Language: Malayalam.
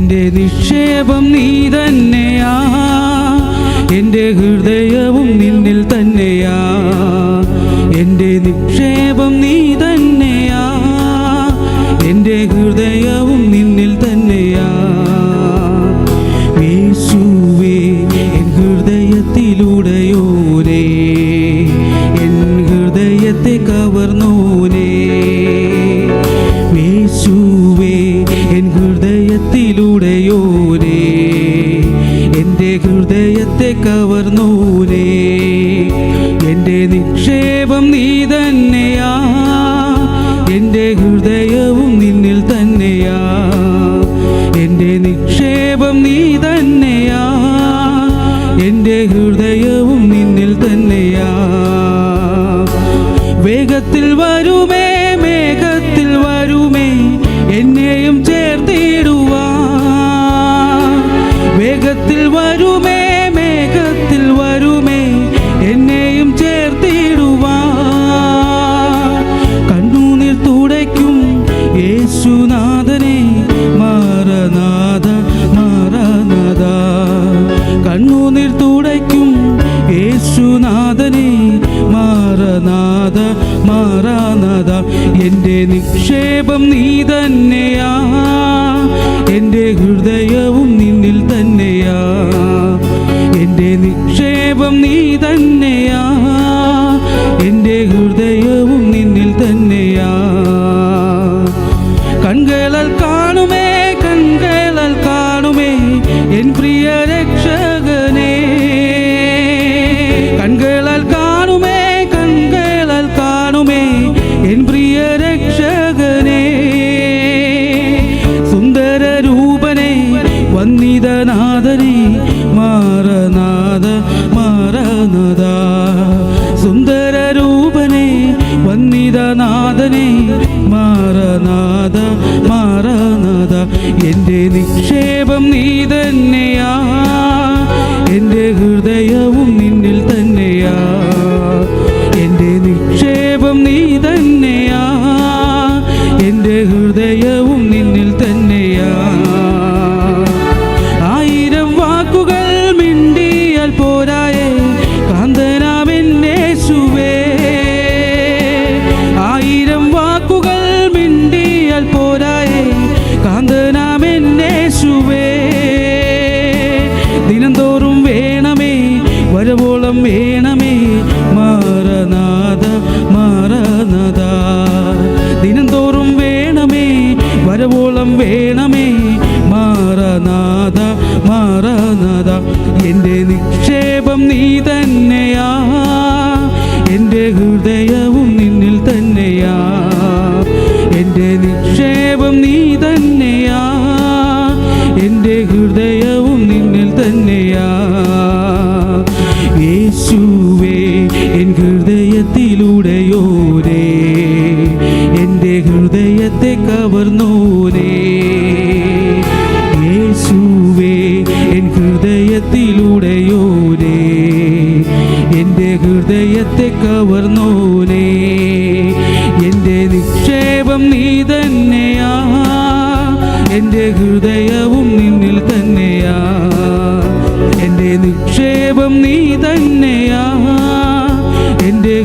എൻ്റെ നിക്ഷേപം നീ തന്നെയാ, എൻ്റെ ഹൃദയവും നിന്നിൽ തന്നെയാ. എൻ്റെ നിക്ഷേപം നീ തന്നെയാ, എൻ്റെ ഹൃദയവും നിന്നിൽ തന്നെയാ. യേശുവേ എൻ ഹൃദയത്തിലൂടെയോരേ, എൻ ഹൃദയത്തെ കവർന്നോനേ. യേശുവേ എൻ ഹൃദയത്തിലൂടെയോരേ, എൻ്റെ ഹൃദയത്തെ കവർന്നോനേ. എൻ്റെ നിക്ഷേപം നീ തന്നെയാ, എൻ്റെ ഹൃദയവും നിന്നിൽ തന്നെയാ. എൻ്റെ നിക്ഷേപം നീ തന്നെയാ, എൻ്റെ ഹൃദയവും നിന്നിൽ തന്നെയാ. വേഗത്തിൽ വരുമേ, മേഘത്തിൽ വരുമേ, എന്നെയും ചേർത്തിടുവാൻ. വേഗത്തിൽ വരുമേ, മേഘത്തിൽ വരുമേ, എന്നെയും ചേർത്തിടുവാൻ. കണ്ണുനീർ തുടയ്ക്കും യേശുനാഥനെ, മാറനാഥ മാറനാഥ. കണ്ണുനീർ തുടയ്ക്കും യേശുനാഥനെ, മാറനാഥ മാറനാഥ. എൻ്റെ നിക്ഷേപം നീ തന്നെയാ, എൻ്റെ ഹൃദയവും നിന്നിൽ തന്നെയാ. എൻ്റെ നിക്ഷേപം നീ തന്നെയാ, എൻ്റെ ഹൃദയവും നിന്നിൽ തന്നെയാ. കൺകളാൽ കാണുമേ, കൺകളാൽ കാണുമേ, എൻ പ്രിയ രക്ഷകനേ. കൺകളാൽ കാണുമേ, കൺകളാൽ കാണുമേ, എൻ പ്രിയ രക്ഷകനേ. സുന്ദര രൂപനെ, വന്ദിതനാഥനെ, മാറനാഥ മാറനാഥ. സുന്ദര രൂപനെ, വന്ദിതനാഥനെ, മാറനാഥ മാറനാഥ. എൻ്റെ നിക്ഷേപം നീ തന്നെയാ, എൻ്റെ ഹൃദയവും നിന്നിൽ തന്നെയാ. എൻ്റെ നിക്ഷേപം നീ തന്നെയാ, എൻ്റെ ഹൃദയവും നിന്നിൽ തന്നെയാ. ആയിരം വാക്കുകൾ മിണ്ടിയാൽ പോരായേ, കാന്തനാമെന്നേശുവേ. ആയിരം വാക്കുകൾ മിണ്ടിയാൽ പോരായേ, കാന്തനാമെന്നേശുവേ. ദിനംതോറും വേണമേ, വരവോളം വേണമേ, മാറനാഥ മാറനാഥ. ദിനംതോറും വേണമേ, വരവോളം വേണമേ, മാറനാഥ മാറനാഥ. എൻ്റെ നിക്ഷേപം നീ തന്നെയാ, എൻ്റെ ഹൃദയവും നിന്നിൽ തന്നെയാ. എൻ്റെ നിക്ഷേപം നീ തന്നെയാ, എൻ്റെ ഹൃദയവും നിന്നിൽ തന്നെയാ. യേശുവേ എൻ ഹൃദയത്തിലൂടെയോരേ, എൻ്റെ ഹൃദയത്തെ കവർന്നോരേ. യേശുവേ എൻ ഹൃദയത്തിലൂടെയോരേ, എൻ്റെ ഹൃദയത്തെ കവർന്നോരേ. എൻ്റെ നിക്ഷേപം നീ തന്നെയാ, എൻ്റെ ഹൃദയവും നിന്നിൽ തന്നെയാ. എൻ്റെ നിക്ഷേപം നീ തന്നെയാ, എൻ്റെ